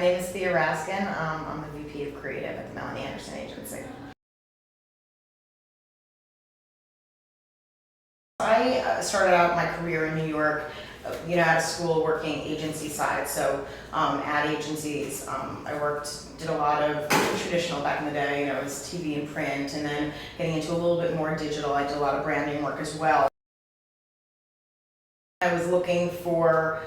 name is Thea. I'm the VP of Creative at the Melanie Andersen agency. I started out my career in New York, out of school working agency side. So ad agencies, did a lot of traditional back in the day, it was TV and print, and then getting into a little bit more digital. I did a lot of branding work as well. I was looking for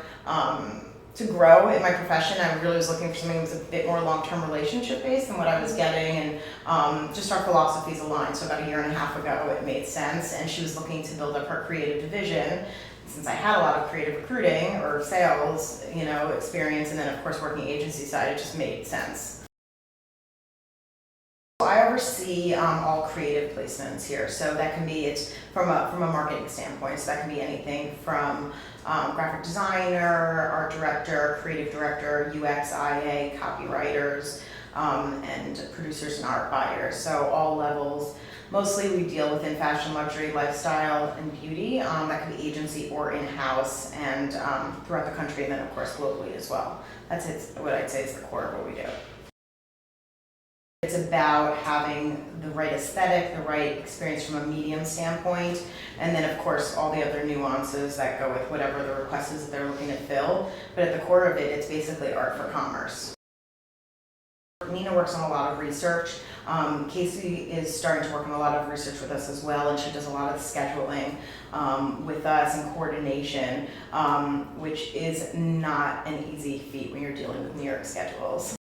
to grow in my profession. I really was looking for something that was a bit more long-term relationship based than what I was getting, and just our philosophies aligned. So about a year and a half ago it made sense, and she was looking to build up her creative division. Since I had a lot of creative recruiting or sales experience, and then of course working agency side, it just made sense. I oversee all creative placements here, so that can be from a marketing standpoint. So that can be anything from graphic designer, art director, creative director, UX, IA, copywriters, and producers and art buyers. So all levels. Mostly we deal within fashion, luxury, lifestyle, and beauty. That could be agency or in-house, and throughout the country, and then of course globally as well. That's what I'd say is the core of what we do. It's about having the right aesthetic, the right experience from a medium standpoint, and then of course all the other nuances that go with whatever the request is that they're looking to fill. But at the core of it, it's basically art for commerce. Nina works on a lot of research. Casey is starting to work on a lot of research with us as well, and she does a lot of scheduling with us and coordination, which is not an easy feat when you're dealing with New York schedules.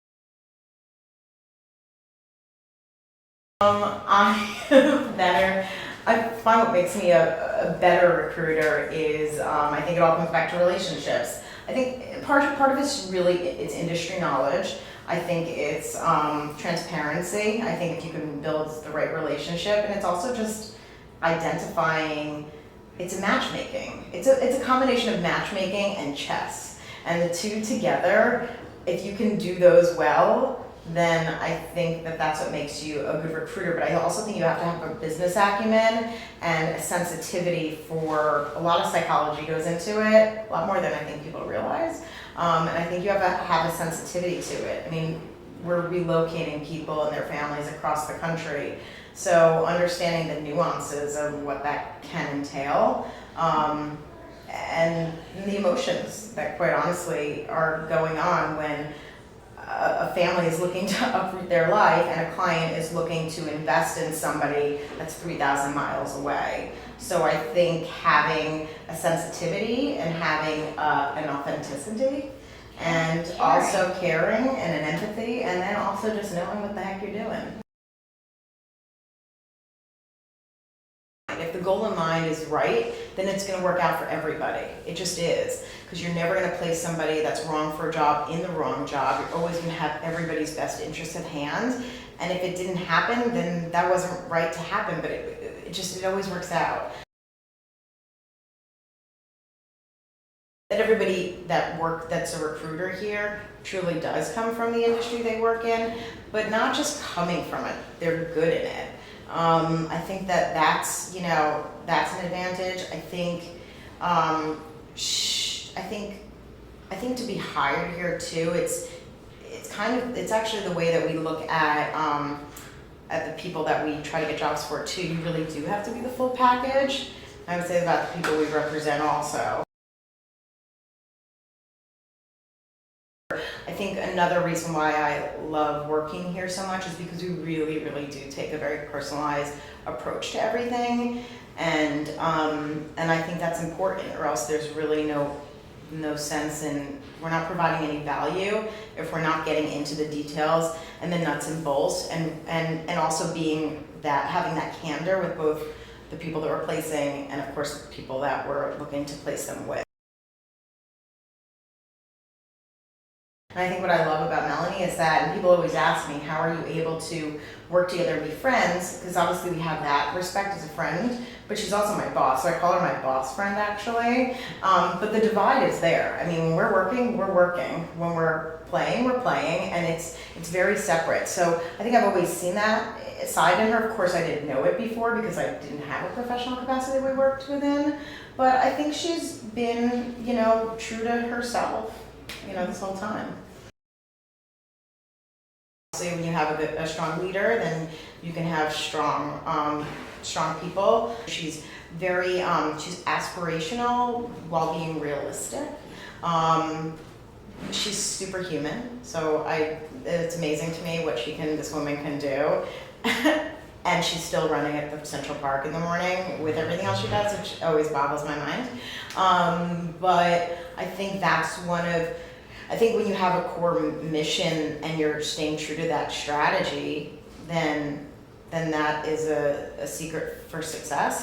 I find what makes me a better recruiter is I think it all comes back to relationships. I think part of it's it's industry knowledge. I think it's transparency. I think if you can build the right relationship, and it's also just identifying. It's a matchmaking. It's a combination of matchmaking and chess, and the two together. If you can do those well, then I think that's what makes you a good recruiter. But I also think you have to have a business acumen and a sensitivity for a lot of psychology goes into it, a lot more than I think people realize. And I think you have to have a sensitivity to it. I mean, we're relocating people and their families across the country. So understanding the nuances of what that can entail, and the emotions that quite honestly are going on when a family is looking to uproot their life and a client is looking to invest in somebody that's 3,000 miles away. So I think having a sensitivity and having an authenticity, and also caring and an empathy, and then also just knowing what the heck you're doing. If the goal in mind is right, then it's going to work out for everybody. It just is. Because you're never going to place somebody that's wrong for a job in the wrong job. You're always going to have everybody's best interest at hand. And if it didn't happen, then that wasn't right to happen, but it always works out. That everybody that's a recruiter here truly does come from the industry they work in, but not just coming from it, they're good in it. I think that's an advantage. I think to be hired here too, it's actually the way that we look at the people that we try to get jobs for too. You really do have to be the full package. I would say about the people we represent also. I think another reason why I love working here so much is because we really, really do take a very personalized approach to everything, and I think that's important, or else there's really no sense in, we're not providing any value if we're not getting into the details and the nuts and bolts, and also having that candor with both the people that we're placing and of course the people that we're looking to place them with. And I think what I love about Melanie is that, and people always ask me, how are you able to work together and be friends? Because obviously we have that respect as a friend, but she's also my boss, so I call her my boss friend actually. But the divide is there. I mean, when we're working, we're working. When we're playing, and it's very separate. So I think I've always seen that side in her. Of course, I didn't know it before because I didn't have a professional capacity we worked within. But I think she's been, true to herself, this whole time. obviously when you have a strong leader, then you can have strong people. She's very, she's aspirational while being realistic. She's superhuman, so it's amazing to me what this woman can do. And she's still running at the Central Park in the morning with everything else she does, which always boggles my mind. But I think I think when you have a core mission and you're staying true to that strategy, then that is a secret for success.